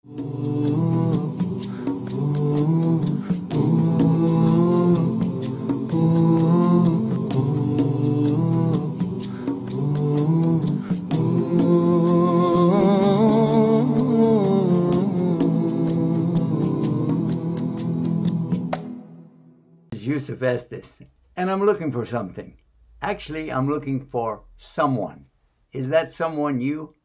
Yusuf Estes, and I'm looking for something. Actually, I'm looking for someone. Is that someone you?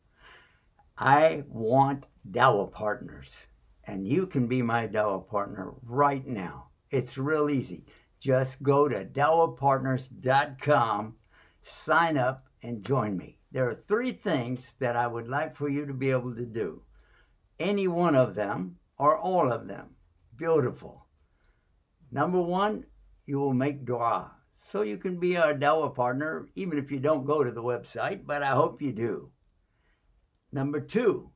I want Dawah partners, and you can be my Dawah partner right now. It's real easy. Just go to dawahpartners.com, sign up, and join me. There are 3 things that I would like for you to be able to do. Any one of them or all of them. Beautiful. Number 1, you will make dua. So you can be our Dawah partner, even if you don't go to the website, but I hope you do. Number 2,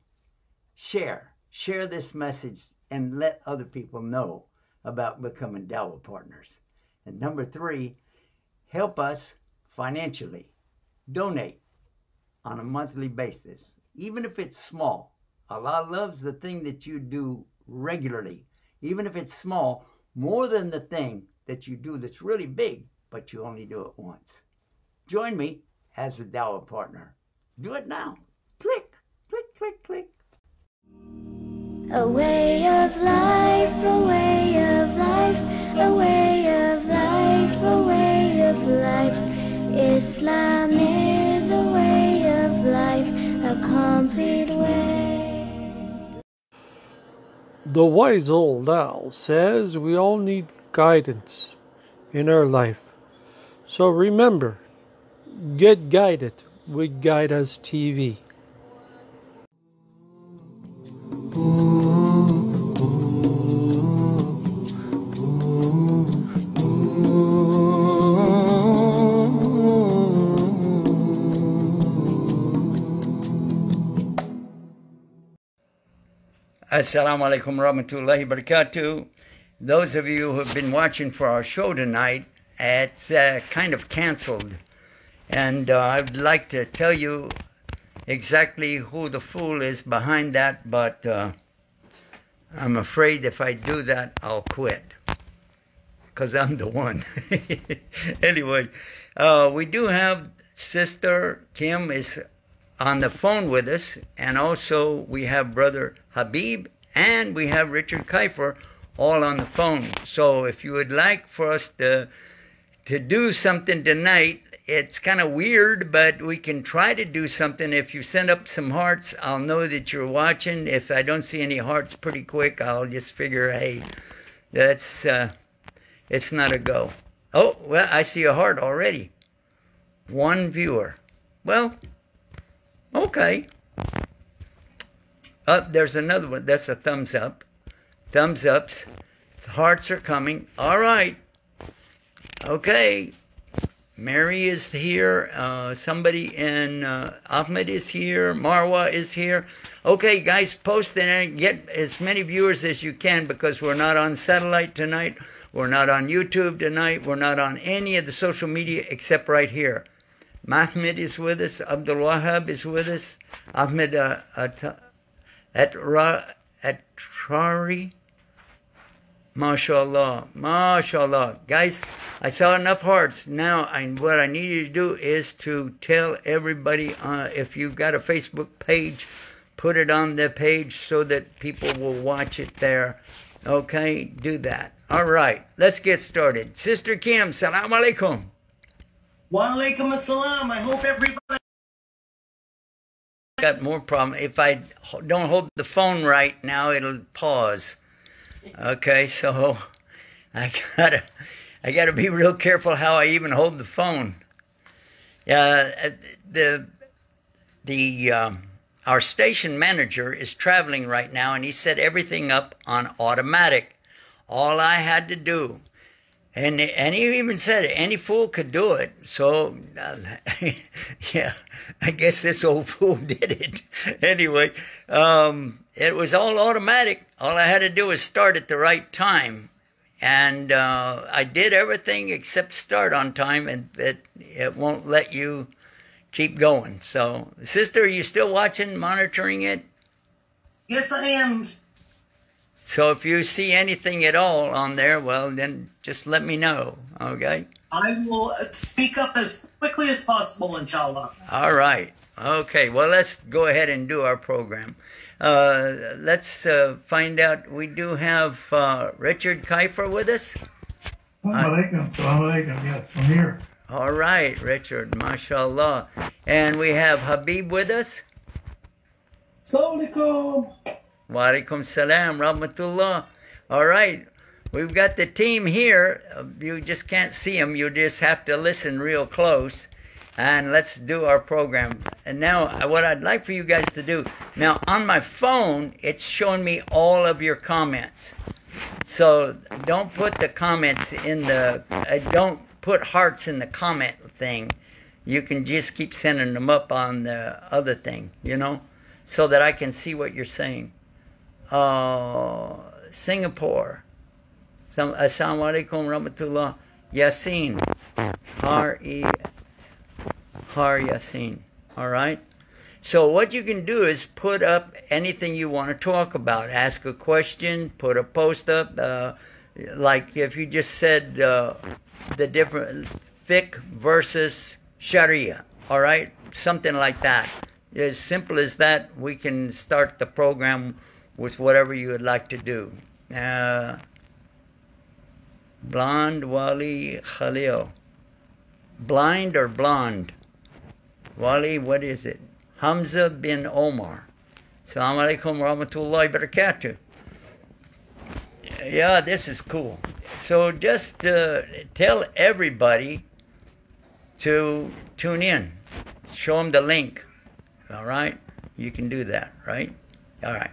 share. Share this message and let other people know about becoming Dawah partners. And number 3, help us financially. Donate on a monthly basis, even if it's small. Allah loves the thing that you do regularly, even if it's small, more than the thing that you do that's really big, but you only do it once. Join me as a Dawah partner. Do it now. Click, click, click, click. A way of life, a way of life, a way of life, a way of life. Islam is a way of life, a complete way. The wise old owl says we all need guidance in our life. So remember, get guided with Guide Us TV. Assalamu alaikum warahmatullahi wabarakatuh. Those of you who have been watching for our show tonight, it's kind of canceled. And I'd like to tell you exactly who the fool is behind that, but I'm afraid if I do that, I'll quit. Because I'm the one. Anyway, we do have Sister Kim is on the phone with us, and also we have Brother Habib and we have Richard Kiefer all on the phone. So if you would like for us to do something tonight, it's kind of weird, but we can try to do something. If you send up some hearts, I'll know that you're watching. If I don't see any hearts pretty quick, I'll just figure, hey, that's it's not a go. Oh, well, I see a heart already. 1 viewer. Well, okay. There's another one. That's a thumbs up. Thumbs ups. Hearts are coming. All right. Okay. Mary is here. Somebody in Ahmed is here. Marwa is here. Okay, guys, post and get as many viewers as you can, because we're not on satellite tonight. We're not on YouTube tonight. We're not on any of the social media except right here. Mahmoud is with us. Abdul Wahab is with us. Ahmed Atrari. MashaAllah. MashaAllah. Guys, I saw enough hearts. Now, what I need you to do is to tell everybody, if you've got a Facebook page, put it on the page so that people will watch it there. Okay? Do that. All right. Let's get started. Sister Kim, salam alaikum. Wa alaikum assalam. I hope everybody... Got more problem. If I don't hold the phone right now, it'll pause. Okay, so I gotta be real careful how I even hold the phone. Our station manager is traveling right now, and he set everything up on automatic. All I had to do, and he even said any fool could do it. So yeah, I guess this old fool did it. Anyway, it was all automatic. All I had to do was start at the right time. And I did everything except start on time, and it won't let you keep going. So, sister, are you still watching, monitoring it? Yes, I am. So if you see anything at all on there, well, then just let me know, okay? I will speak up as quickly as possible, inshallah. All right. Okay, well, let's go ahead and do our program. Let's find out. We do have Richard Kiefer with us. Assalamu alaikum. Yes, I'm here. All right, Richard, mashallah. And we have Habib with us. Assalamu alaikum. Wa alaikum salam, rahmatullah. All right, we've got the team here. You just can't see them. You just have to listen real close. And let's do our program. And now, what I'd like for you guys to do, now on my phone, it's showing me all of your comments. So don't put the comments in the, don't put hearts in the comment thing. You can just keep sending them up on the other thing, you know, so that I can see what you're saying. Singapore. Assalamu alaikum rahmatullah. Yasin. Har Yasin. All right. So what you can do is put up anything you want to talk about. Ask a question. Put a post up. Like if you just said the different fiqh versus Sharia. All right. Something like that. As simple as that. We can start the program with whatever you would like to do. Blonde Wali Khalil. Blind or blonde? Wali, what is it? Hamza bin Omar. Assalamu alaikum warahmatullahi wabarakatuh. Yeah, this is cool. So just tell everybody to tune in. Show them the link. All right? You can do that, right? All right.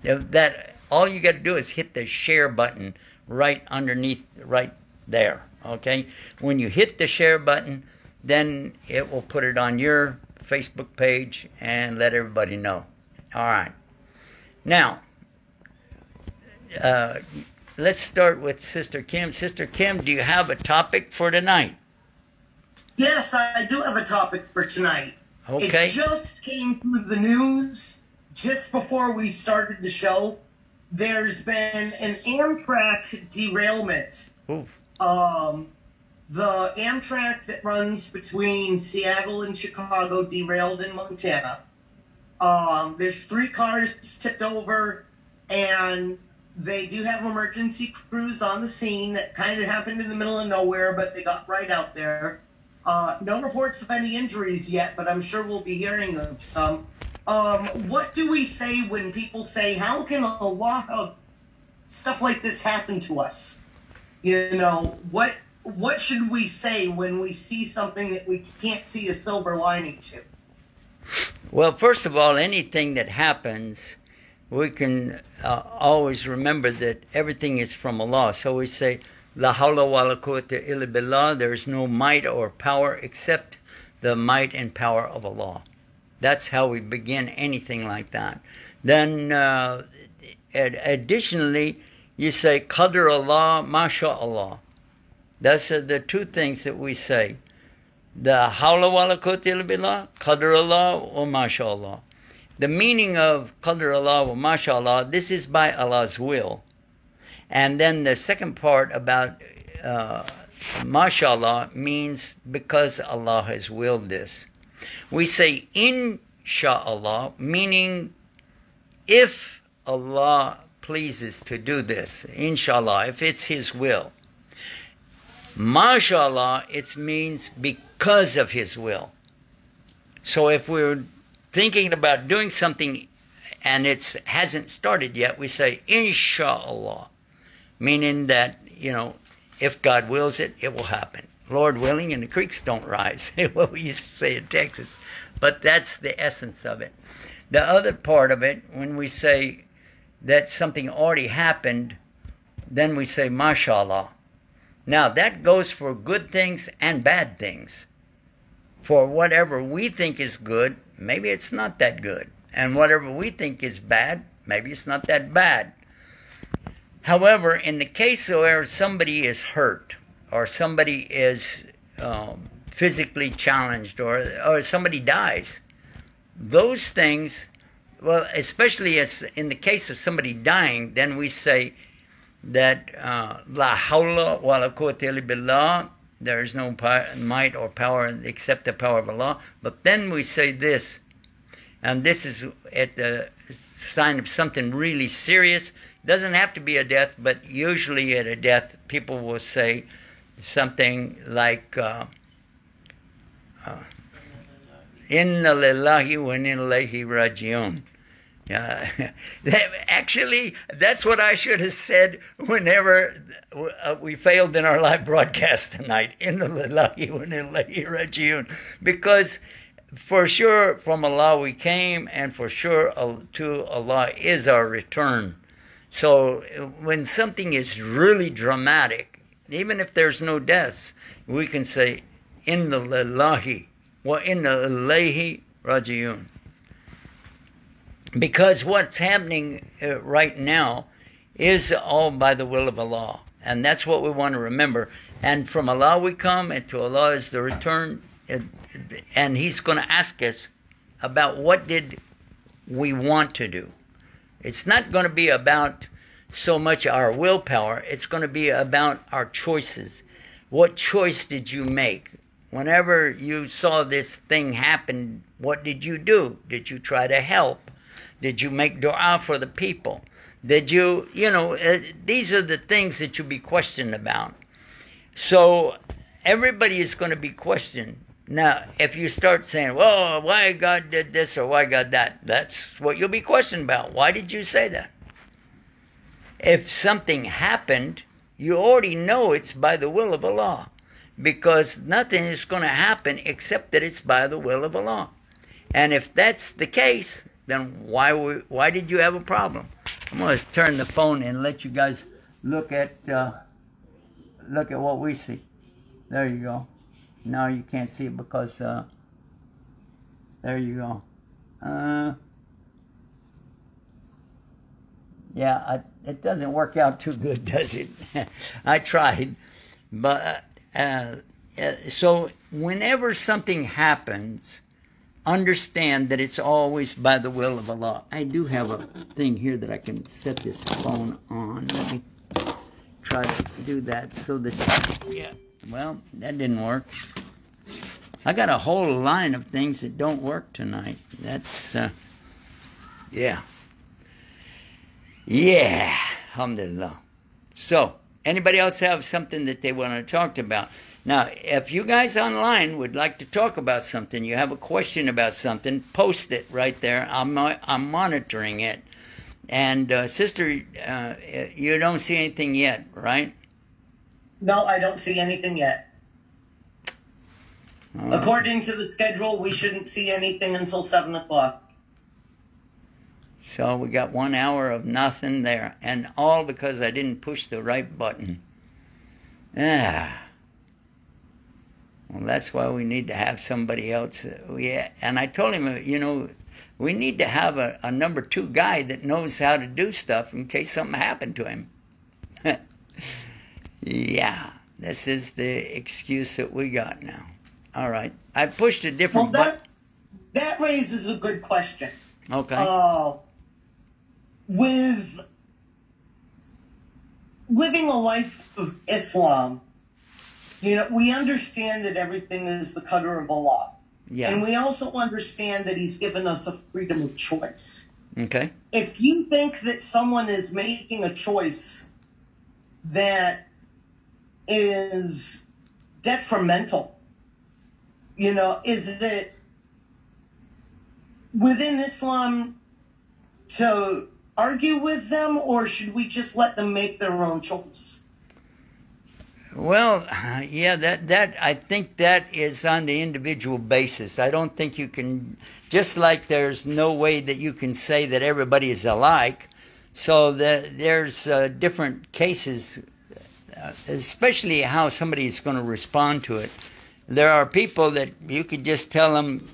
That all you got to do is hit the share button right underneath, right there. Okay? When you hit the share button, then it will put it on your Facebook page and let everybody know. All right. Now, let's start with Sister Kim. Sister Kim, do you have a topic for tonight? Yes, I do have a topic for tonight. Okay. It just came through the news just before we started the show. There's been an Amtrak derailment. Oof. The Amtrak that runs between Seattle and Chicago derailed in Montana. There's 3 cars tipped over, and they do have emergency crews on the scene. That kind of happened in the middle of nowhere, but they got right out there. No reports of any injuries yet, but I'm sure we'll be hearing of some. What do we say when people say, how can a lot of stuff like this happen to us? You know, what should we say when we see something that we can't see a silver lining to? Well, first of all, anything that happens, we can always remember that everything is from Allah. So we say, La hawla wa la quwwata illa billah, there is no might or power except the might and power of Allah. That's how we begin anything like that. Then, additionally, you say, Qadr Allah, Masha Allah. That's the 2 things that we say. The hawla wa la quwwata illa billah, Qadr Allah wa Masha Allah. The meaning of Qadr Allah wa Masha Allah, this is by Allah's will. And then the second part about MashaAllah means because Allah has willed this. We say Insha'Allah, meaning if Allah pleases to do this, Inshallah, if it's His will. MashaAllah, it means because of His will. So if we're thinking about doing something and it hasn't started yet, we say Insha'Allah. Meaning that, you know, if God wills it, it will happen. Lord willing, and the creeks don't rise. What we used to say in Texas. But that's the essence of it. The other part of it, when we say that something already happened, then we say, MashaAllah. Now, that goes for good things and bad things. For whatever we think is good, maybe it's not that good. And whatever we think is bad, maybe it's not that bad. However, in the case where somebody is hurt, or somebody is physically challenged, or somebody dies, those things well, especially as in the case of somebody dying, then we say that La hawla wa la quwwata illa billah, there is no might or power except the power of Allah. But then we say this, and this is at the sign of something really serious. It doesn't have to be a death, but usually at a death, people will say something like, Inna lillahi wa inna ilayhi raji'un. Actually, that's what I should have said whenever we failed in our live broadcast tonight. Inna lillahi wa inna ilayhi raji'un. Because for sure from Allah we came, and for sure to Allah is our return. So when something is really dramatic, even if there's no deaths, we can say, Inna lillahi wa inna ilayhi raji'un. Because what's happening right now is all by the will of Allah. And that's what we want to remember. And from Allah we come, and to Allah is the return. And He's going to ask us about what did we want to do. It's not going to be about so much our willpower. It's going to be about our choices. What choice did you make? Whenever you saw this thing happen, what did you do? Did you try to help? Did you make dua for the people? Did you, these are the things that you'll be questioned about. So everybody is going to be questioned. Now, if you start saying, well, why God did this or why God that, that's what you'll be questioned about. Why did you say that? If something happened, you already know it's by the will of Allah, because nothing is going to happen except that it's by the will of Allah. And if that's the case, then why did you have a problem? I'm going to turn the phone and let you guys look at what we see. There you go. Now you can't see it because there you go. Yeah, it doesn't work out too good, does it? I tried, but so whenever something happens, understand that it's always by the will of Allah. I do have a thing here that I can set this phone on. Let me try to do that so that, yeah, well, that didn't work. I got a whole line of things that don't work tonight. That's, yeah. Yeah, alhamdulillah. So, anybody else have something that they want to talk about? Now, if you guys online would like to talk about something, you have a question about something, post it right there. I'm monitoring it. And, sister, you don't see anything yet, right? No, I don't see anything yet. According to the schedule, we shouldn't see anything until 7 o'clock. So we got 1 hour of nothing there. And all because I didn't push the right button. Ah. Well, that's why we need to have somebody else. And I told him, we need to have a number 2 guy that knows how to do stuff in case something happened to him. Yeah, this is the excuse that we got now. All right. I pushed a different button. That raises a good question. Okay. With living a life of Islam, we understand that everything is the qadr of Allah. Yeah. And we also understand that He's given us a freedom of choice. Okay. If you think that someone is making a choice that is detrimental, is it within Islam to argue with them, or should we just let them make their own choice? Well, yeah, that I think that is on the individual basis. I don't think you can, just like there's no way that you can say that everybody is alike, so there's different cases, especially how somebody is going to respond to it. There are people that you could just tell them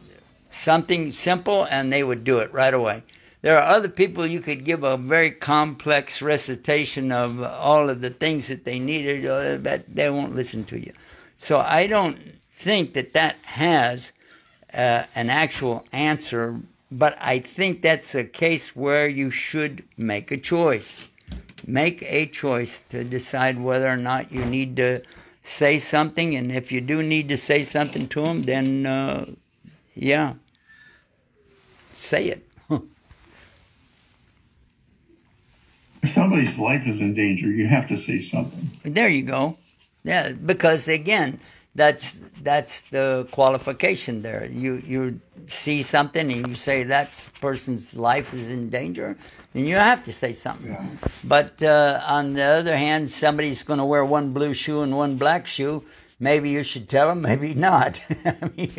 something simple and they would do it right away. There are other people you could give a very complex recitation of all of the things that they needed, but they won't listen to you. So I don't think that has an actual answer but I think that's a case where you should make a choice. Make a choice to decide whether or not you need to say something, and if you do need to say something to them, then yeah, say it. If somebody's life is in danger, you have to say something. There you go. Yeah, because again, that's the qualification there. You see something and you say that person's life is in danger, then you have to say something. Yeah. But on the other hand, somebody's going to wear one blue shoe and one black shoe. Maybe you should tell them, maybe not. I mean,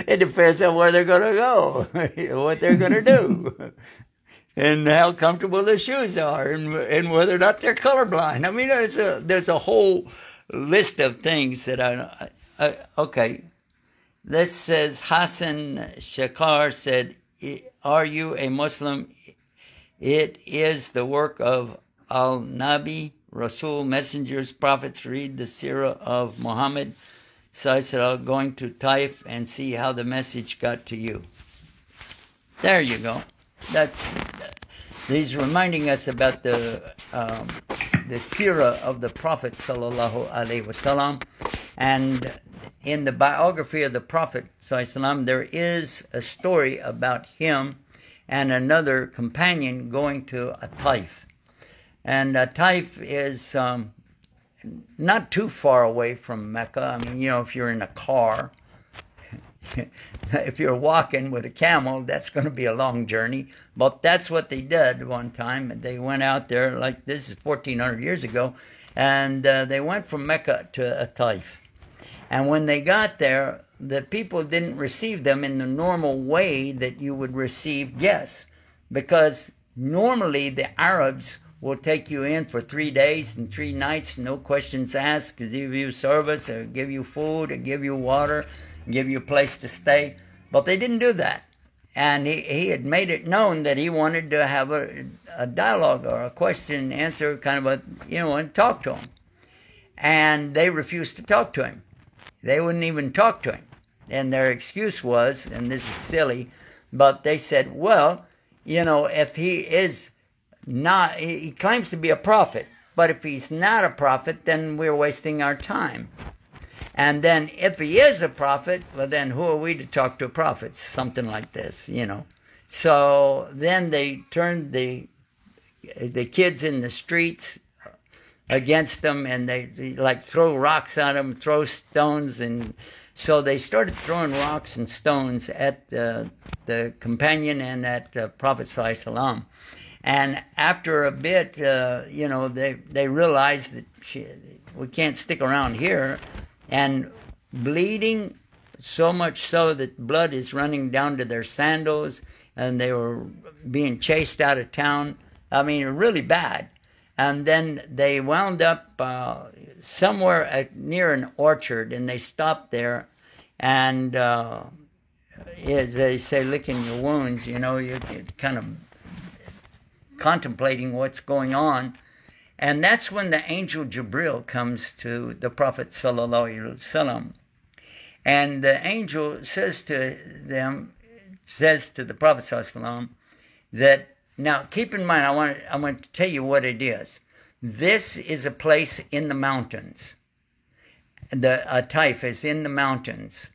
it depends on where they're going to go, what they're going to do, and how comfortable the shoes are, and whether or not they're colorblind. I mean, there's a whole list of things that okay. This says Hassan Shakar said, "Are you a Muslim? It is the work of Al-Nabi, Rasul, messengers, prophets. Read the Sirah of Muhammad. So I said, I'm going to Taif and see how the message got to you." There you go. He's reminding us about the Sirah of the Prophet sallallahu alaihi wasallam, and in the biography of the Prophet sallallahu alaihi wasallam, there is a story about him and another companion going to a Taif. And Taif is not too far away from Mecca. I mean, if you're in a car, if you're walking with a camel, that's going to be a long journey. But that's what they did one time. They went out there, like this is 1,400 years ago, and they went from Mecca to a Taif. And when they got there, the people didn't receive them in the normal way that you would receive guests, because normally the Arabs will take you in for 3 days and 3 nights, no questions asked, give you service, or give you food, or give you water, give you a place to stay. But they didn't do that. And he had made it known that he wanted to have a dialogue or a question and answer, kind of and talk to him. And they refused to talk to him. They wouldn't even talk to him. And their excuse was, and this is silly, but they said, well, if he is not, he claims to be a prophet, but if he's not a prophet, then we're wasting our time. And then if he is a prophet, well, then who are we to talk to prophets? Something like this, So then they turned the kids in the streets against them, and they like throw rocks at them, throw stones, and so they started throwing rocks and stones at the companion and at Prophet Sallallahu Alaihi Wasallam. And after a bit, they realized that we can't stick around here. And bleeding, so much so that blood is running down to their sandals, and they were being chased out of town. I mean, really bad. And then they wound up somewhere near an orchard, and they stopped there. And as they say, licking your wounds, you're kind of contemplating what's going on. And that's when the angel Jibril comes to the Prophet sallallahu alaihi wasallam, and the angel says to the Prophet sallallahu alaihi wasallam that, now keep in mind, I want to tell you what it is. This is a place in the mountains. The Taif is in the mountains,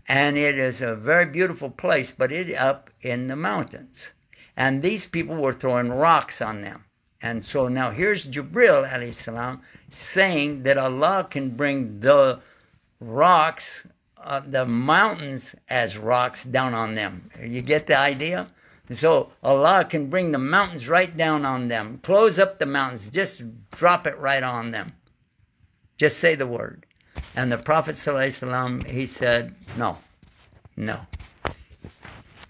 and it is a very beautiful place, but it up in the mountains, and these people were throwing rocks on them. And so now here's Jibril alayhi salam saying that Allah can bring the rocks, the mountains as rocks down on them. You get the idea? So Allah can bring the mountains right down on them. Close up the mountains. Just drop it right on them. Just say the word. And the Prophet sallallahu alaihi wasallam, he said, no.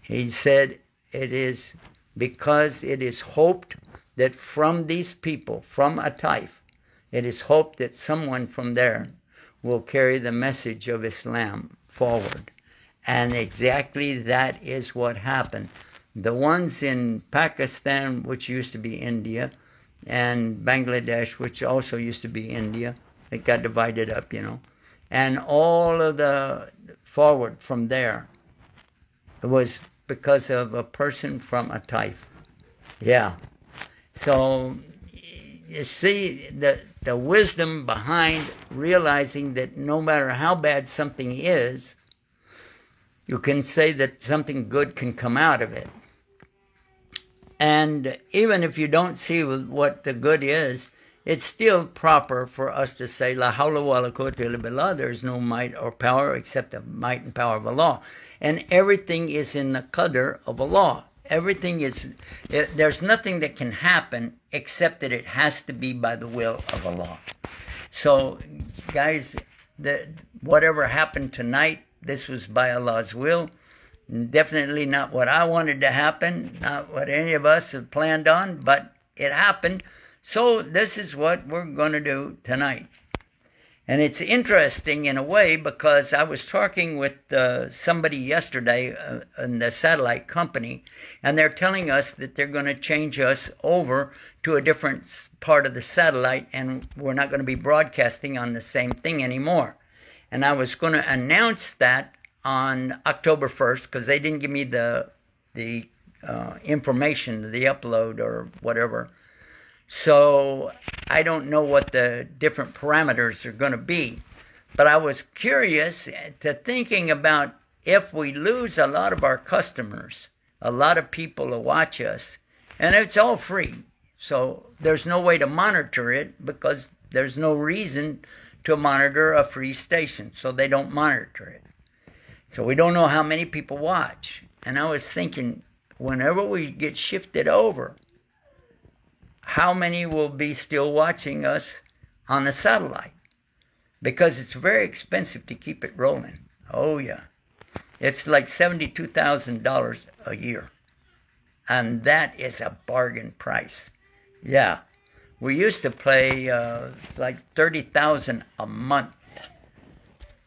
He said, it is because it is hoped that from these people, from a Taif, it is hoped that someone from there will carry the message of Islam forward. And exactly that is what happened. The ones in Pakistan, which used to be India, and Bangladesh, which also used to be India, it got divided up, and all of the forward from there, it was because of a person from a Taif. Yeah. So you see the wisdom behind realizing that no matter how bad something is, you can say that something good can come out of it. And even if you don't see what the good is, it's still proper for us to say, La hawla wa la quwwata illa billah, there's no might or power except the might and power of Allah. And everything is in the qadr of Allah. Everything is, there's nothing that can happen except that it has to be by the will of Allah. So, guys, whatever happened tonight, this was by Allah's will. Definitely not what I wanted to happen, not what any of us had planned on, but it happened. So this is what we're going to do tonight. And it's interesting in a way because I was talking with somebody yesterday in the satellite company, and they're telling us that they're going to change us over to a different part of the satellite, and we're not going to be broadcasting on the same thing anymore. And I was going to announce that on October 1st because they didn't give me the information, the upload or whatever. So I don't know what the different parameters are going to be. But I was curious to thinking about if we lose a lot of our customers, a lot of people to watch us, and it's all free. So there's no way to monitor it because there's no reason to monitor a free station. So they don't monitor it. So we don't know how many people watch. And I was thinking, whenever we get shifted over, how many will be still watching us on the satellite? Because it's very expensive to keep it rolling. Oh, yeah. It's like $72,000 a year. And that is a bargain price. Yeah. We used to pay like $30,000 a month.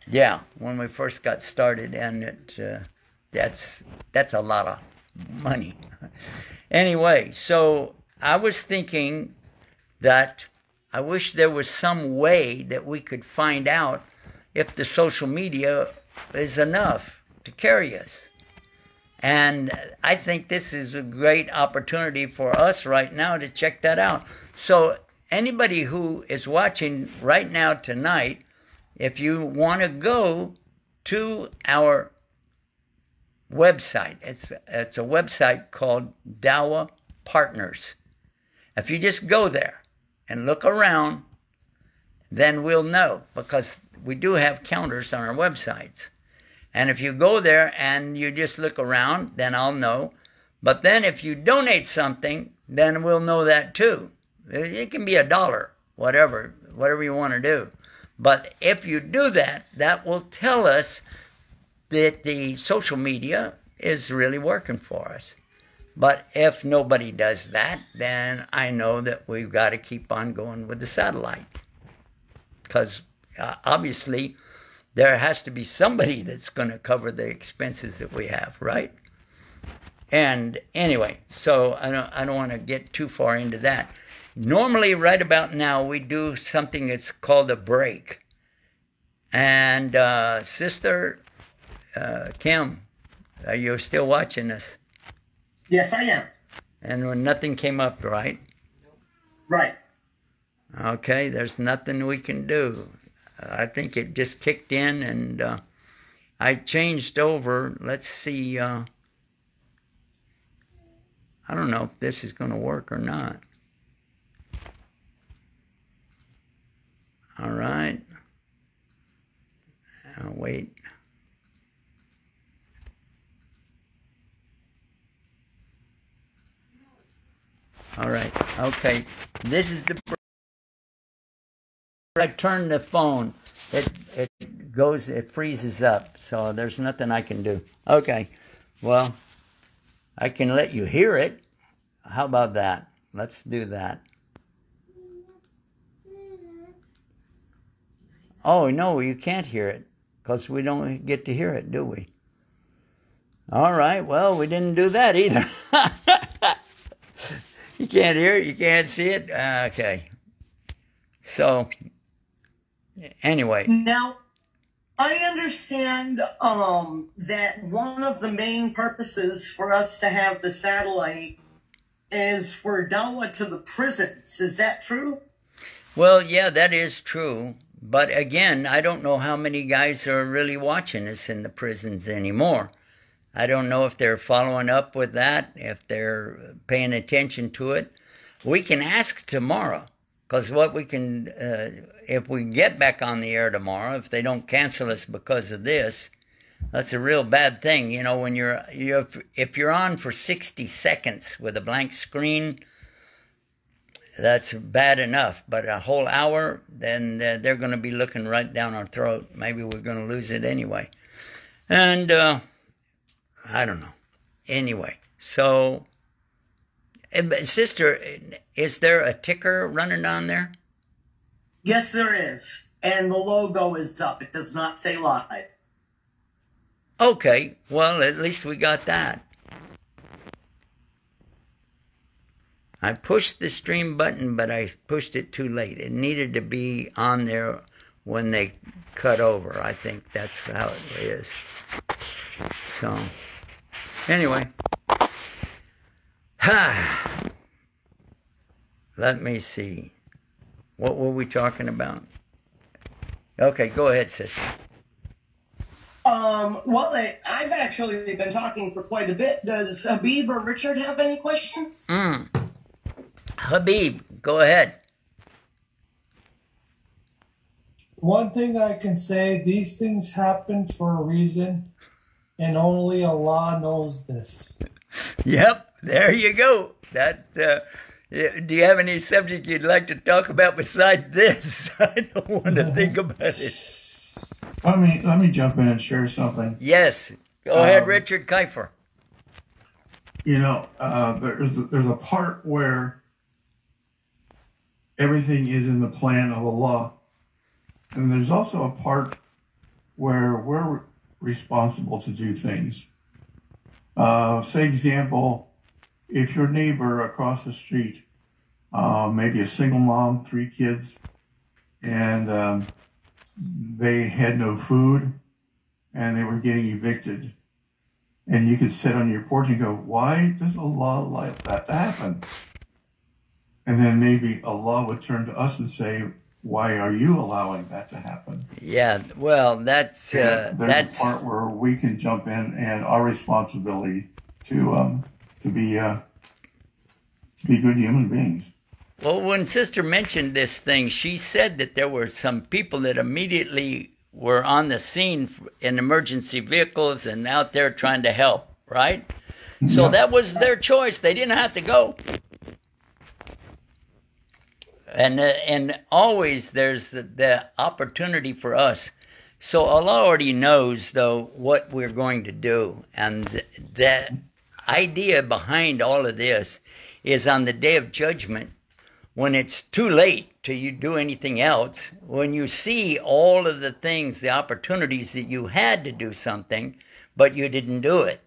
Yeah, when we first got started. And that's a lot of money. Anyway, so I was thinking that I wish there was some way that we could find out if the social media is enough to carry us. And I think this is a great opportunity for us right now to check that out. So anybody who is watching right now tonight, if you want to go to our website, it's a website called Dawah Partners. If you just go there and look around, then we'll know, because we do have counters on our websites. And if you go there and you just look around, then I'll know. But then if you donate something, then we'll know that too. It can be $1, whatever you want to do. But if you do that, that will tell us that the social media is really working for us. But if nobody does that, then I know that we've got to keep on going with the satellite. Because obviously, there has to be somebody that's going to cover the expenses that we have, right? And anyway, so I don't want to get too far into that. Normally, right about now, we do something that's called a break. And Sister Kim, are you still watching us? Yes, I am. And when nothing came up, right? Right. Okay, there's nothing we can do. I think it just kicked in, and I changed over. Let's see. I don't know if this is going to work or not. All right. Wait. All right. Okay. This is the. I turn the phone. It freezes up. So there's nothing I can do. Okay. Well, I can let you hear it. How about that? Let's do that. Oh, no, you can't hear it because we don't get to hear it, do we? All right. Well, we didn't do that either. You can't hear it. You can't see it. Okay. So, anyway. Now, I understand that one of the main purposes for us to have the satellite is for Dawa to the prisons. Is that true? Well, yeah, that is true. But again, I don't know how many guys are really watching us in the prisons anymore. I don't know if they're following up with that, if they're paying attention to it. We can ask tomorrow, because what we can, if we get back on the air tomorrow, if they don't cancel us because of this, that's a real bad thing. You know, when if you're on for 60 seconds with a blank screen, that's bad enough. But a whole hour, then they're going to be looking right down our throat. Maybe we're going to lose it anyway. And I don't know. Anyway, so, sister, is there a ticker running on there? Yes, there is. And the logo is up. It does not say live. Okay, well, at least we got that. I pushed the stream button, but I pushed it too late. It needed to be on there when they cut over. I think that's how it is. So, anyway. Let me see. What were we talking about? Okay, go ahead, sister. Well, I've actually been talking for quite a bit. Does Habib or Richard have any questions? Habib, go ahead. One thing I can say, these things happen for a reason, and only Allah knows this. Yep, there you go. That, do you have any subject you'd like to talk about besides this? I don't want to think about it. Let me jump in and share something. Yes, go ahead, Richard Kiefer. You know, there's a part where everything is in the plan of Allah, and there's also a part where we're responsible to do things. Say, example, if your neighbor across the street, maybe a single mom, 3 kids, and they had no food and they were getting evicted, and you could sit on your porch and go, why does Allah allow that to happen? And then maybe Allah would turn to us and say, why are you allowing that to happen? Yeah, well, that's there's a part where we can jump in, and our responsibility to be good human beings. Well, when Sister mentioned this thing, she said that there were some people that immediately were on the scene in emergency vehicles and out there trying to help, right? So that was their choice. They didn't have to go. And always there's the opportunity for us. So Allah already knows, though, what we're going to do. And the idea behind all of this is on the day of judgment, when it's too late to you do anything else, when you see all of the things, the opportunities that you had to do something, but you didn't do it.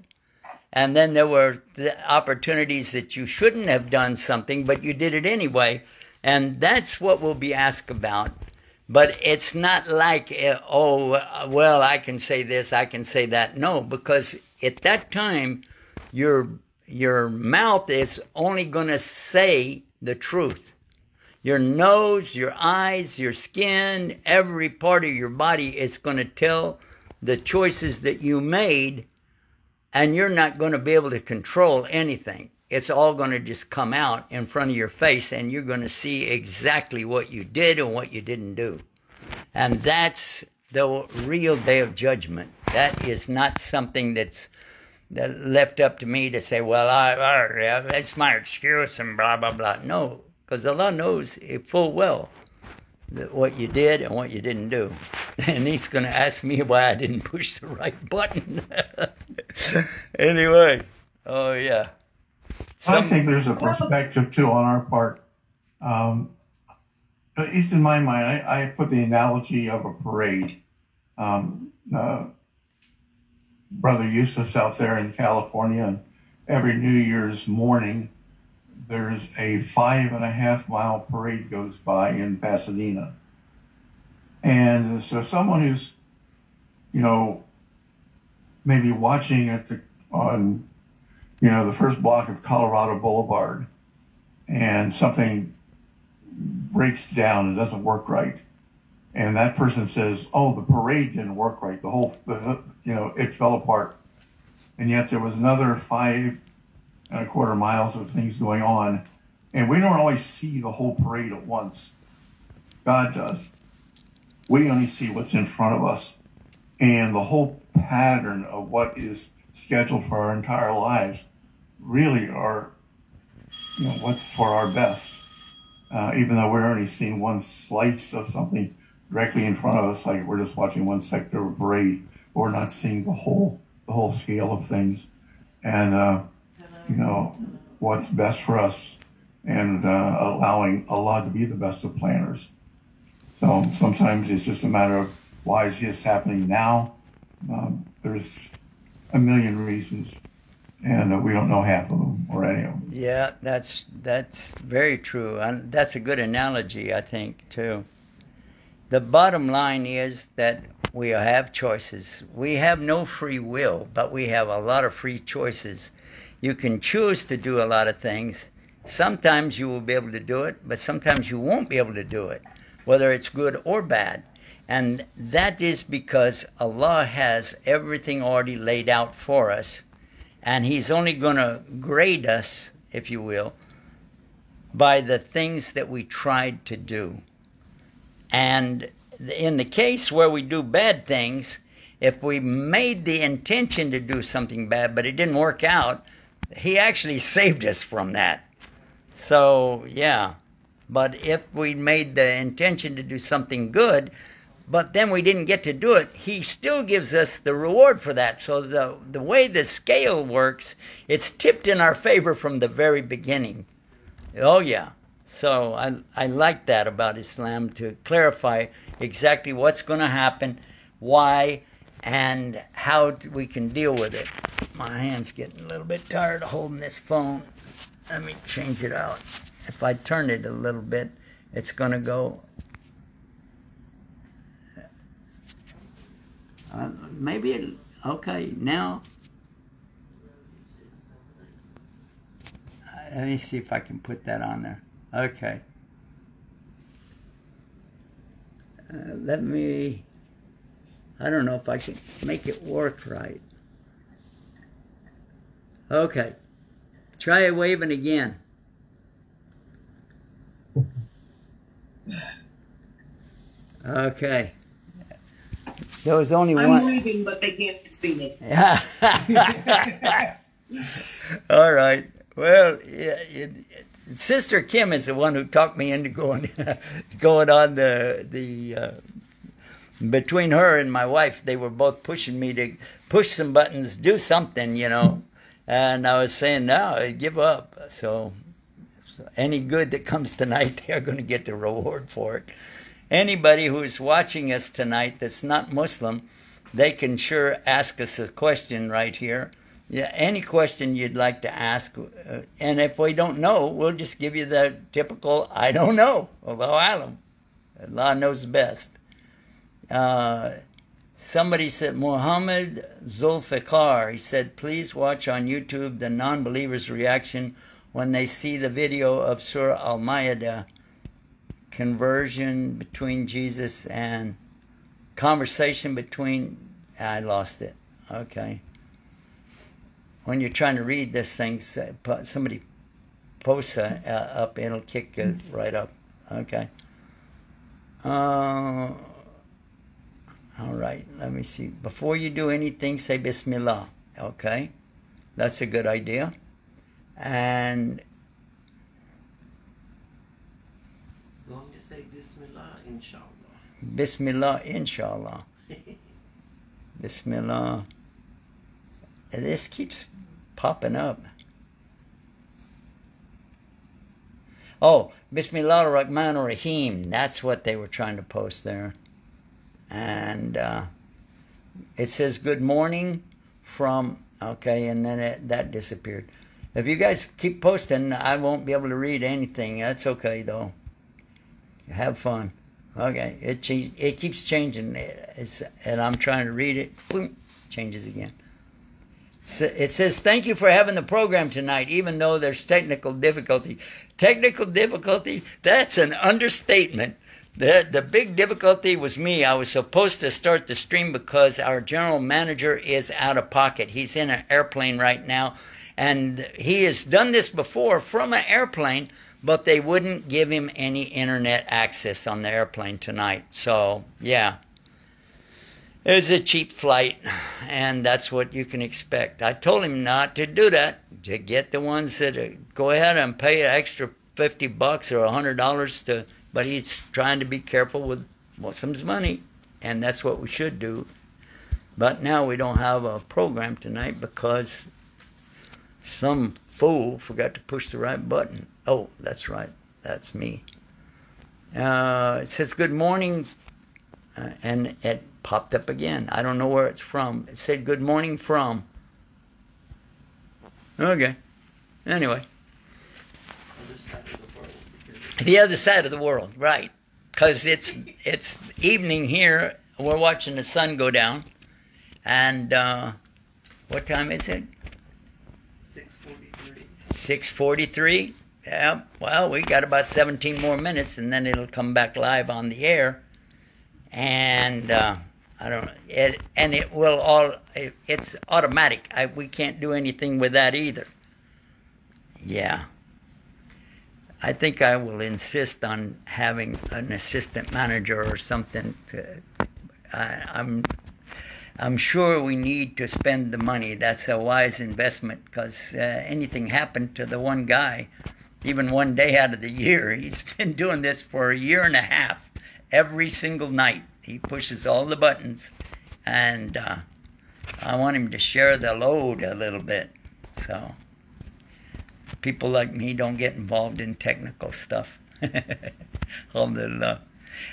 And then there were the opportunities that you shouldn't have done something, but you did it anyway. And that's what we'll be asked about. But it's not like, well, I can say this, I can say that. No, because at that time, your mouth is only going to say the truth. Your nose, your eyes, your skin, every part of your body is going to tell the choices that you made, and you're not going to be able to control anything. It's all going to just come out in front of your face, and you're going to see exactly what you did and what you didn't do. And that's the real day of judgment. That is not something that's left up to me to say, well, that's my excuse and blah, blah, blah. No, because Allah knows full well what you did and what you didn't do. And He's going to ask me why I didn't push the right button. Anyway, oh yeah. I think there's a perspective, too, on our part. At least in my mind, I put the analogy of a parade. Brother Yusuf's out there in California, and every New Year's morning, there's a 5.5-mile parade goes by in Pasadena. And so someone who's you know, maybe watching on, you know, the first block of Colorado Boulevard, and something breaks down and doesn't work right. And that person says, oh, the parade didn't work right. You know, it fell apart. And yet there was another 5.25 miles of things going on. And we don't always see the whole parade at once. God does. We only see what's in front of us. And the whole pattern of what is scheduled for our entire lives really are, you know, what's for our best. Even though we're only seeing one slice of something directly in front of us, like we're just watching one sector of a parade, we're not seeing the whole scale of things, and you know, what's best for us, and allowing Allah to be the best of planners. So sometimes it's just a matter of, why is this happening now? There's a million reasons, and we don't know half of them or any of them. Yeah, that's very true, and that's a good analogy, I think, too. The bottom line is that we have choices. We have no free will, but we have a lot of free choices. You can choose to do a lot of things. Sometimes you will be able to do it, but sometimes you won't be able to do it, whether it's good or bad. And that is because Allah has everything already laid out for us, and He's only going to grade us, if you will, by the things that we tried to do. And in the case where we do bad things, if we made the intention to do something bad, but it didn't work out, He actually saved us from that. So, yeah. But if we made the intention to do something good, but then we didn't get to do it, He still gives us the reward for that. So the way the scale works, it's tipped in our favor from the very beginning. Oh, yeah. So I like that about Islam, to clarify exactly what's going to happen, why, and how we can deal with it. My hand's getting a little bit tired of holding this phone. Let me change it out. If I turn it a little bit, it's going to go. Okay, now. Let me see if I can put that on there. Okay. I don't know if I can make it work right. Okay. Try waving again. Okay. There was only one. I'm waving, but they can't see me. All right. Well, Sister Kim is the one who talked me into going on the between her and my wife. They were both pushing me to push some buttons, do something, you know. And I was saying, no, give up. So any good that comes tonight, they're going to get the reward for it. Anybody who's watching us tonight that's not Muslim, they can sure ask us a question right here. Yeah, any question you'd like to ask, and if we don't know, we'll just give you the typical, I don't know, Allahu Alam. Allah knows best. Somebody said, Muhammad Zulfikar, he said, please watch on YouTube the non-believers' reaction when they see the video of Surah Al-Ma'idah, conversion between Jesus and conversation between, I lost it, okay. When you're trying to read this thing, somebody posts up, it'll kick it right up. Okay. All right, let me see. Before you do anything, say Bismillah. Okay. That's a good idea. And going to say Bismillah, inshallah. Bismillah, inshallah. Bismillah. And this keeps popping up. Oh, Bismillah ar-Rahman ar-Rahim. That's what they were trying to post there. And it says good morning from, okay, and then that disappeared. If you guys keep posting, I won't be able to read anything. That's okay, though. Have fun. Okay, it keeps changing, and I'm trying to read it. Boom, changes again. It says, thank you for having the program tonight, even though there's technical difficulty. Technical difficulty? That's an understatement. The big difficulty was me. I was supposed to start the stream because our general manager is out of pocket. He's in an airplane right now, and he has done this before from an airplane, but they wouldn't give him any internet access on the airplane tonight. So, yeah. It was a cheap flight, and that's what you can expect. I told him not to do that, to get the ones that go ahead and pay an extra $50 or $100 to, but he's trying to be careful with Muslims' money, and that's what we should do. But now we don't have a program tonight because some fool forgot to push the right button. Oh, that's right. That's me. It says, good morning, and it popped up again. I don't know where it's from. It said, good morning from. Okay. Anyway. The other side of the world, right. Because it's evening here. We're watching the sun go down. And what time is it? 6:43. 6:43? Yeah, well, we got about 17 more minutes, and then it'll come back live on the air. And I don't know. It will all. It's automatic. We can't do anything with that either. Yeah. I think I will insist on having an assistant manager or something. I'm sure we need to spend the money. That's a wise investment because anything happened to the one guy, even one day out of the year. He's been doing this for a year and a half, every single night. He pushes all the buttons, and I want him to share the load a little bit. So people like me don't get involved in technical stuff. Alhamdulillah.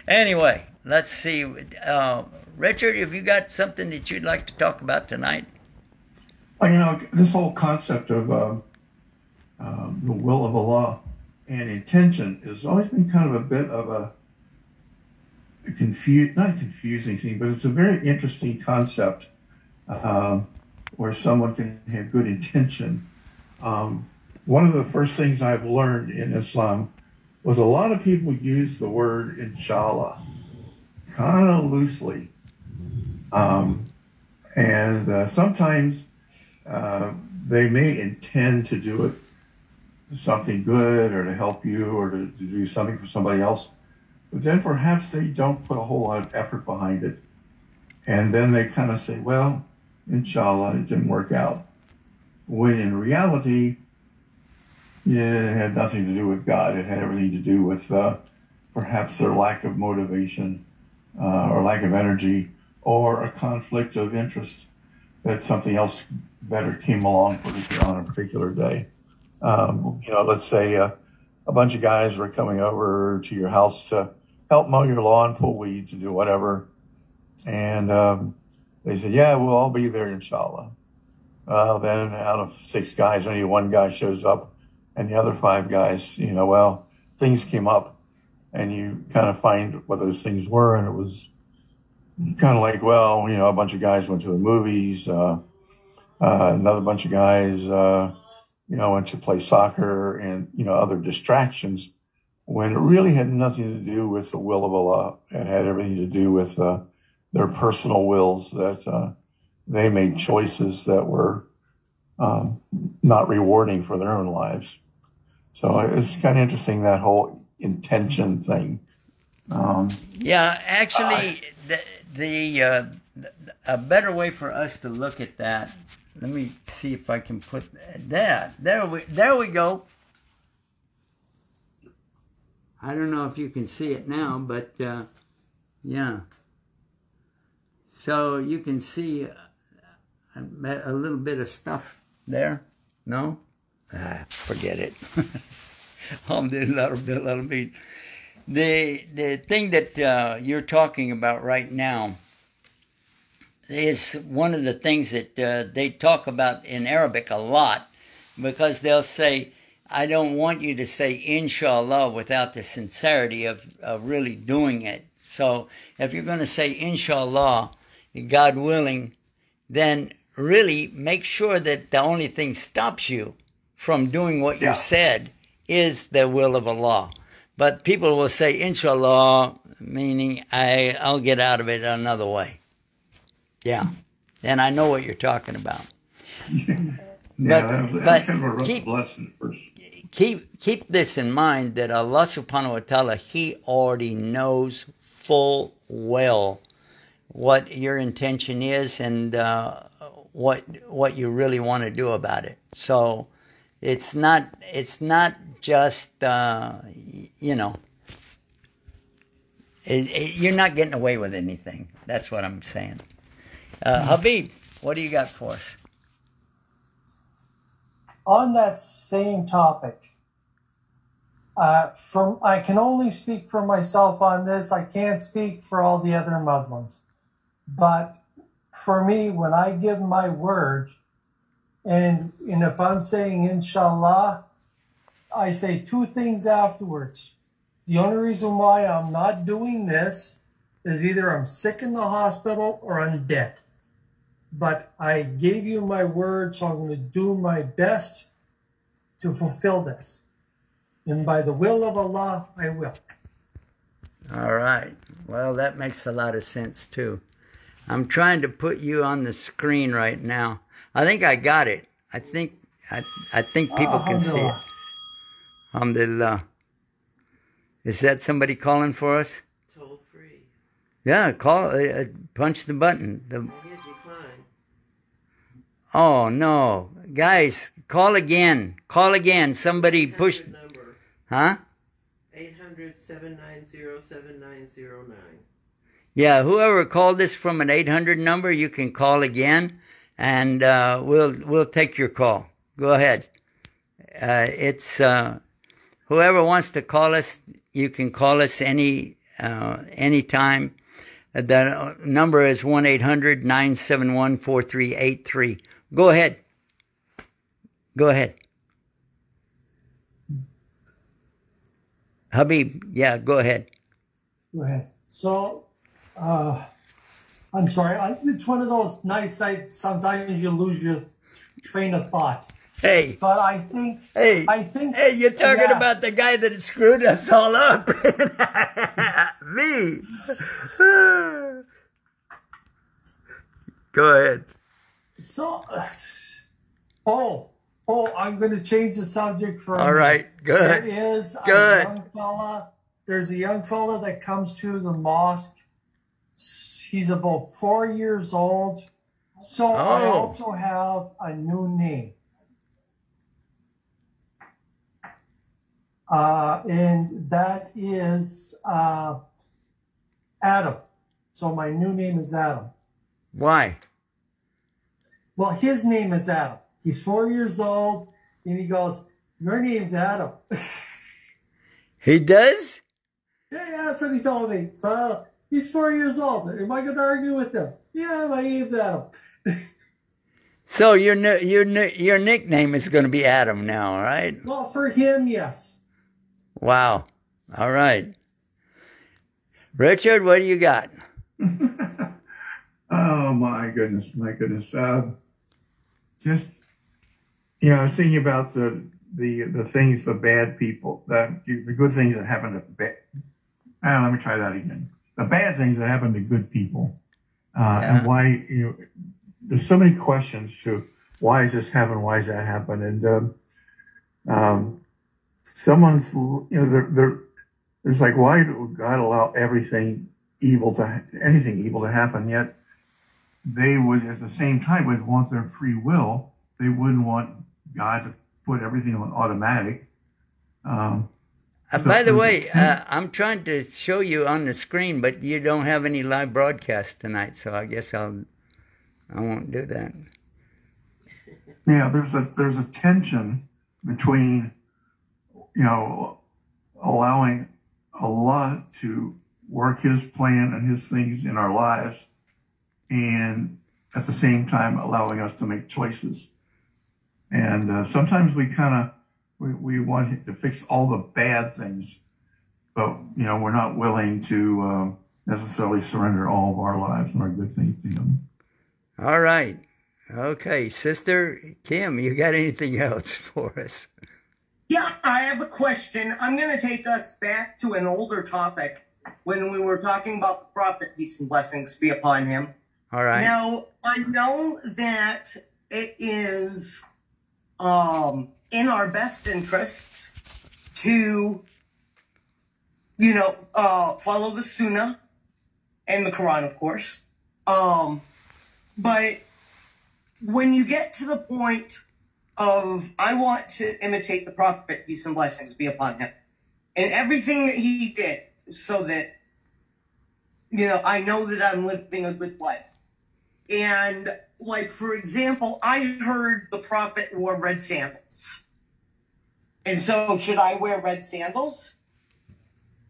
Anyway, let's see. Richard, have you got something that you'd like to talk about tonight? Well, this whole concept of the will of Allah and intention has always been kind of a bit of a not a confusing thing, but it's a very interesting concept where someone can have good intention. One of the first things I've learned in Islam was a lot of people use the word inshallah kind of loosely. And sometimes they may intend to do it something good or to help you or to do something for somebody else. But then perhaps they don't put a whole lot of effort behind it. And then they kind of say, well, inshallah, it didn't work out. When in reality, it had nothing to do with God. It had everything to do with perhaps their lack of motivation or lack of energy or a conflict of interest that something else better came along on a particular day. Let's say a bunch of guys were coming over to your house to help mow your lawn, pull weeds, and do whatever. And they said, yeah, we'll all be there, inshallah. Then out of 6 guys, only one guy shows up, and the other 5 guys, things came up, and you kind of find what those things were, and it was kind of like, well, a bunch of guys went to the movies, another bunch of guys, went to play soccer and, other distractions, when it really had nothing to do with the will of Allah. It had everything to do with their personal wills, that they made choices that were not rewarding for their own lives. So it's kind of interesting, that whole intention thing. Actually, a better way for us to look at that. Let me see if I can put that. There we go. I don't know if you can see it now, but yeah. So you can see a little bit of stuff there. No? Forget it. Alhamdulillah Rabbil Alameen. The thing that you're talking about right now is one of the things that they talk about in Arabic a lot, because they'll say I don't want you to say inshallah without the sincerity of really doing it. So if you're going to say inshallah, God willing, then really make sure that the only thing stops you from doing what you said is the will of Allah. But people will say inshallah, meaning I'll get out of it another way. Yeah. And I know what you're talking about. That was kind of a rough lesson first. Keep this in mind, that Allah subhanahu wa ta'ala, He already knows full well what your intention is and what you really want to do about it. So it's not just you're not getting away with anything. That's what I'm saying. Habib, what do you got for us? On that same topic, I can only speak for myself on this. I can't speak for all the other Muslims. But for me, when I give my word, and if I'm saying inshallah, I say two things afterwards. The only reason why I'm not doing this is either I'm sick in the hospital or I'm dead. But I gave you my word, so I'm going to do my best to fulfill this. And by the will of Allah, I will. All right. Well, that makes a lot of sense, too. I'm trying to put you on the screen right now. I think I got it. I think people can see it. Alhamdulillah. Is that somebody calling for us? Toll free. Yeah, call. Punch the button. I hit decline. Oh no, guys, call again. Call again. Somebody push. Number. Huh? 800-790-7909. Yeah, whoever called this from an 800 number, you can call again, and we'll take your call. Go ahead. It's whoever wants to call us. You can call us any time. The number is 1-800-971-4383. Go ahead. Go ahead. Habib, yeah, go ahead. Go ahead. So, I'm sorry. It's one of those nights sometimes you lose your train of thought. Hey. But I think. Hey, you're talking about the guy that screwed us all up. Me. Go ahead. So, I'm going to change the subject for all right, good. There is a young fella. There's a young fella that comes to the mosque. He's about 4 years old. So I also have a new name. And that is Adam. So my new name is Adam. Why? Well, his name is Adam. He's 4 years old, and he goes, "Your name's Adam." He does? Yeah, that's what he told me. So he's 4 years old. Am I going to argue with him? Yeah, my name's Adam. So your nickname is going to be Adam now, right? Well, for him, yes. Wow. All right. Richard, what do you got? Oh, my goodness. Just, I was thinking about the things, the bad people, the good things that happen to let me try that again. The bad things that happen to good people, and why, there's so many questions to why is this happen? Why does that happen? And, someone's, there's like, why do God allow anything evil to happen? Yet they would, at the same time, would want their free will. They wouldn't want God to put everything on automatic. By the way, I'm trying to show you on the screen, but you don't have any live broadcast tonight, so I guess I won't do that. Yeah, there's a tension between, allowing Allah to work His plan and His things in our lives, and at the same time allowing us to make choices. And sometimes we kind we want to fix all the bad things, but we're not willing to necessarily surrender all of our lives and our good things to Him. All right. Okay, Sister Kim, you got anything else for us? Yeah, I have a question. I'm going to take us back to an older topic when we were talking about the prophet, peace and blessings be upon him. All right. Now, I know that it is in our best interests to, follow the Sunnah and the Quran, of course. But when you get to the point of, I want to imitate the prophet, peace and blessings be upon him, and everything that he did so that, I know that I'm living a good life. And, like, for example, I heard the prophet wore red sandals. And so, should I wear red sandals?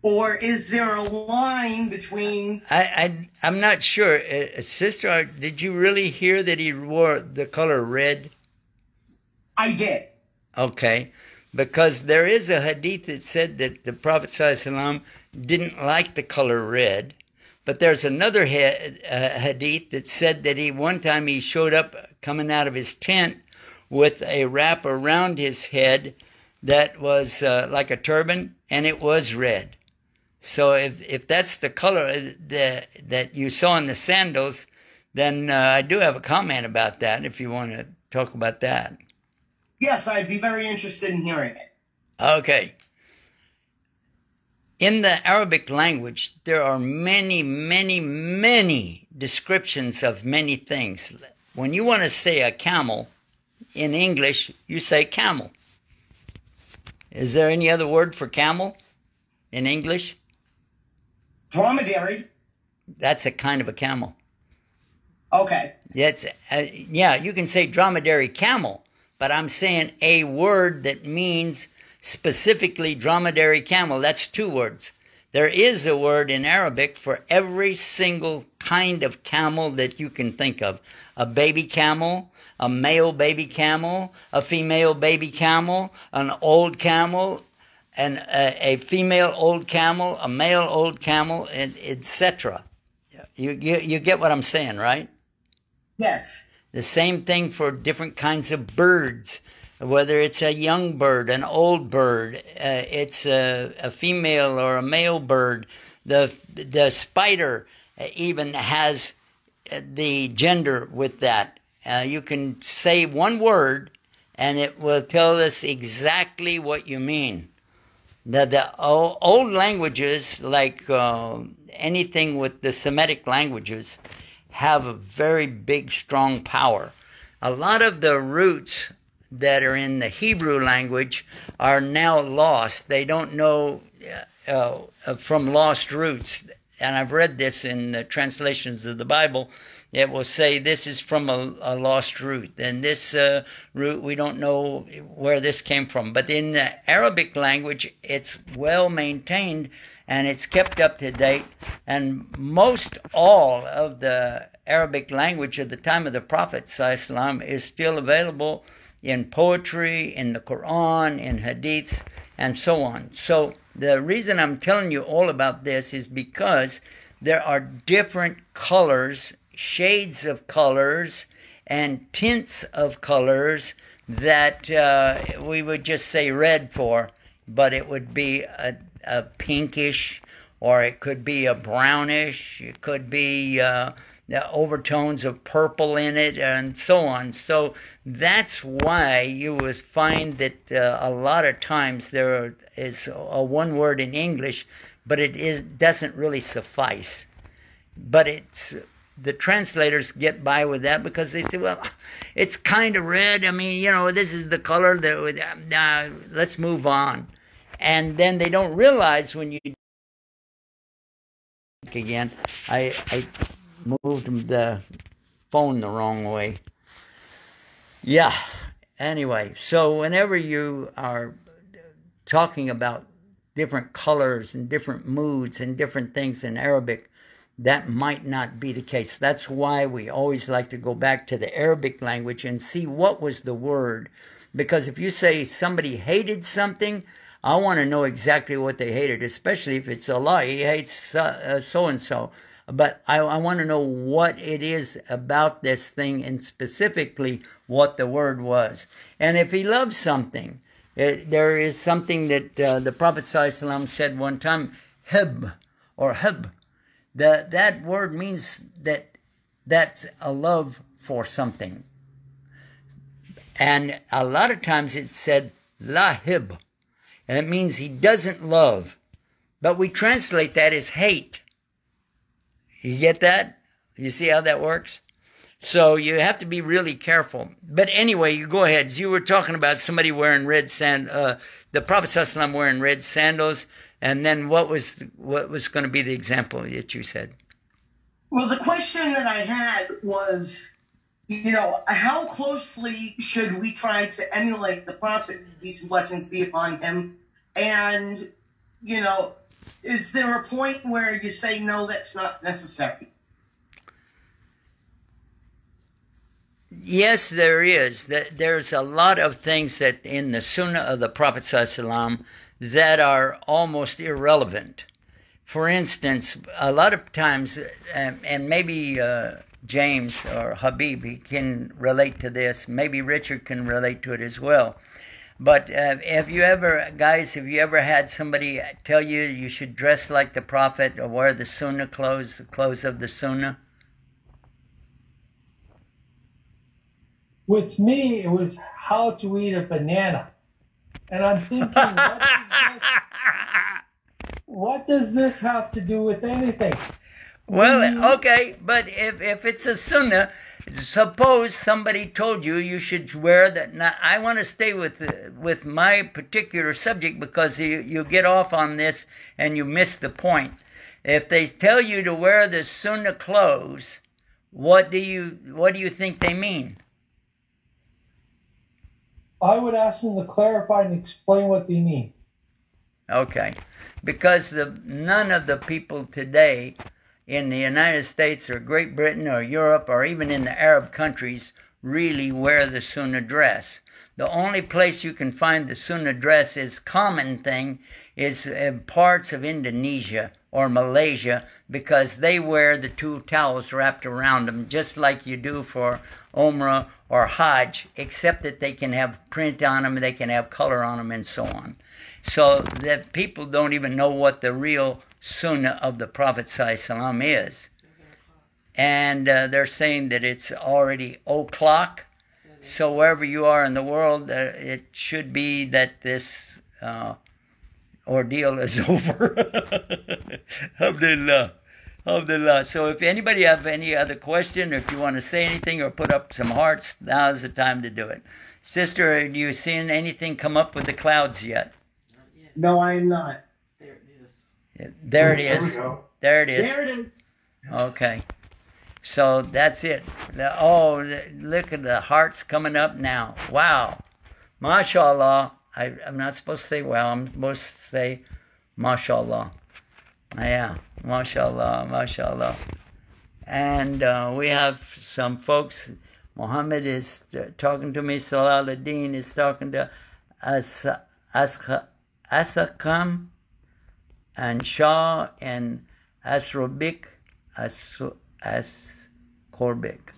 Or is there a line between... I'm not sure. Sister, did you really hear that he wore the color red? I did. Okay. Because there is a hadith that said that the Prophet ﷺ didn't like the color red. But there's another hadith that said that one time he showed up coming out of his tent with a wrap around his head that was like a turban, and it was red. So if that's the color that you saw in the sandals, then I do have a comment about that if you want to talk about that. Yes, I'd be very interested in hearing it. Okay. In the Arabic language, there are many, many, many descriptions of many things. When you want to say a camel, in English, you say camel. Is there any other word for camel in English? Dromedary. That's a kind of a camel. Okay. Yeah, you can say dromedary camel, but I'm saying a word that means specifically dromedary camel. That's two words. There is a word in Arabic for every single kind of camel that you can think of. A baby camel, a male baby camel, a female baby camel, an old camel, and a female old camel, a male old camel, etc. You get what I'm saying, right? Yes. The same thing for different kinds of birds. Whether it's a young bird, an old bird, it's a female or a male bird. The spider even has the gender with that. You can say one word and it will tell us exactly what you mean. The old languages, like anything with the Semitic languages, have a very big, strong power. A lot of the roots that are in the Hebrew language are now lost. They don't know from lost roots. And I've read this in the translations of the Bible. It will say this is from a lost root. And this root, we don't know where this came from. But in the Arabic language, it's well maintained and it's kept up to date. And most all of the Arabic language at the time of the Prophet ﷺ is still available in poetry, in the Quran, in hadiths, and so on. So the reason I'm telling you all about this is because there are different colors, shades of colors, and tints of colors that we would just say red for, but it would be a pinkish, or it could be a brownish, it could be the overtones of purple in it, and so on. So that's why you will find that a lot of times there is a one word in English, but it doesn't really suffice. But the translators get by with that because they say, well, it's kind of red. I mean, this is the color that let's move on. And then they don't realize when you again, I moved the phone the wrong way. Yeah. Anyway, so whenever you are talking about different colors and different moods and different things in Arabic, that might not be the case. That's why we always like to go back to the Arabic language and see what was the word Because if you say somebody hated something, I want to know exactly what they hated, especially if it's Allah. He hates so-and-so. But I want to know what it is about this thing and specifically what the word was. And if he loves something, there is something that the Prophet ﷺ said one time, hib or hib. That word means that's a love for something. And a lot of times it's said lahib. And it means he doesn't love. But we translate that as hate. You get that? You see how that works? So you have to be really careful. But anyway, you go ahead. You were talking about somebody wearing red the Prophet ﷺ wearing red sandals. And then what was going to be the example that you said? Well, the question that I had was, how closely should we try to emulate the Prophet, peace and blessings be upon him? And, is there a point where you say, no, that's not necessary? Yes, there is. There's a lot of things that in the Sunnah of the Prophet ﷺ that are almost irrelevant. For instance, a lot of times, and maybe James or Habib, he can relate to this. Maybe Richard can relate to it as well. But have you ever had somebody tell you you should dress like the Prophet or wear the Sunnah clothes, the clothes of the Sunnah? With me, it was how to eat a banana. And I'm thinking, what does this have to do with anything? Well, okay, but if it's a Sunnah, suppose somebody told you you should wear that. Now, I want to stay with my particular subject because you get off on this and you miss the point. If they tell you to wear the Sunnah clothes, what do you think they mean? I would ask them to clarify and explain what they mean. Okay, because none of the people today in the United States or Great Britain or Europe or even in the Arab countries really wear the Sunnah dress. The only place you can find the Sunnah dress is common thing is in parts of Indonesia or Malaysia because they wear the two towels wrapped around them just like you do for Umrah or Hajj, except that they can have print on them, they can have color on them, and so on. So that people don't even know what the real Sunnah of the Prophet ﷺ is. And they're saying that it's already 0:00. So wherever you are in the world, it should be that this ordeal is over. Alhamdulillah. Alhamdulillah. So if anybody have any other question, or if you want to say anything or put up some hearts, now's the time to do it. Sister, have you seen anything come up with the clouds yet? Not yet. No, I am not. There it is. There it is. There we go. There it is. There it is. Okay. So that's it. Look at the hearts coming up now. Wow. MashaAllah. I'm not supposed to say wow. I'm supposed to say MashaAllah. Yeah. MashaAllah. MashaAllah. And we have some folks. Muhammad is talking to me. Salaluddin is talking to Asakam and Shah and Asrobik Korbik,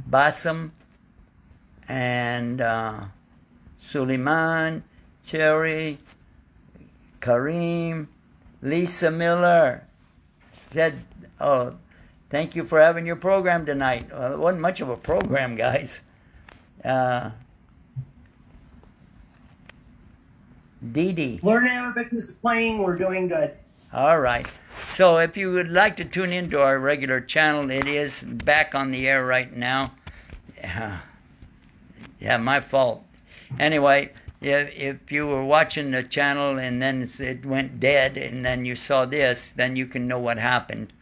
Bassam and Suleiman, Cherry, Kareem, Lisa Miller said, oh, thank you for having your program tonight. Well, it wasn't much of a program, guys. Didi. Learn Arabic is playing. We're doing good. All right. So if you would like to tune into our regular channel, it is back on the air right now. Yeah, my fault. Anyway, if you were watching the channel and then it went dead and then you saw this, then you can know what happened.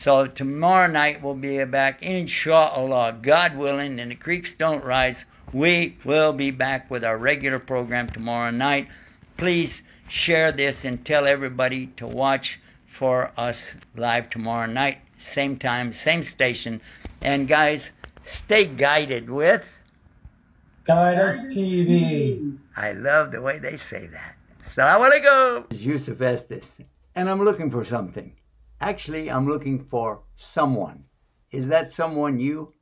So tomorrow night we'll be back, inshallah, God willing, and the creeks don't rise. We will be back with our regular program tomorrow night. Please share this and tell everybody to watch for us live tomorrow night, same time, same station. And guys, stay guided with Guide Us TV. I love the way they say that. Assalamu alaikum. Yusuf Estes, and I'm looking for something. Actually, I'm looking for someone. Is that someone you?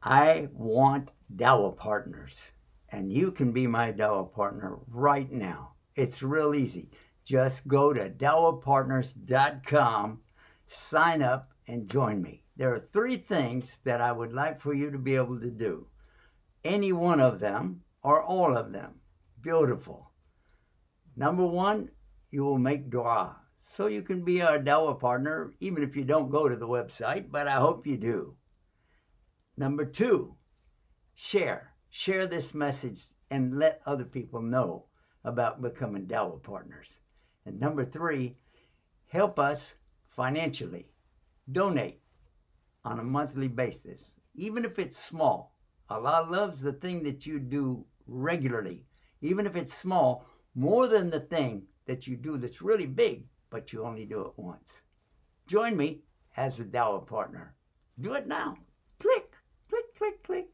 I want Dawah partners, and you can be my Dawah partner right now. It's real easy. Just go to dawahpartners.com, sign up, and join me. There are 3 things that I would like for you to be able to do. Any one of them or all of them. Beautiful. Number 1, you will make dua. So you can be our Dawah partner, even if you don't go to the website, but I hope you do. Number 2, share. Share this message and let other people know about becoming Dawah partners. And number 3, help us financially. Donate on a monthly basis, even if it's small. Allah loves the thing that you do regularly, even if it's small, more than the thing that you do that's really big, but you only do it once. Join me as a Dawah partner. Do it now. Click, click, click, click.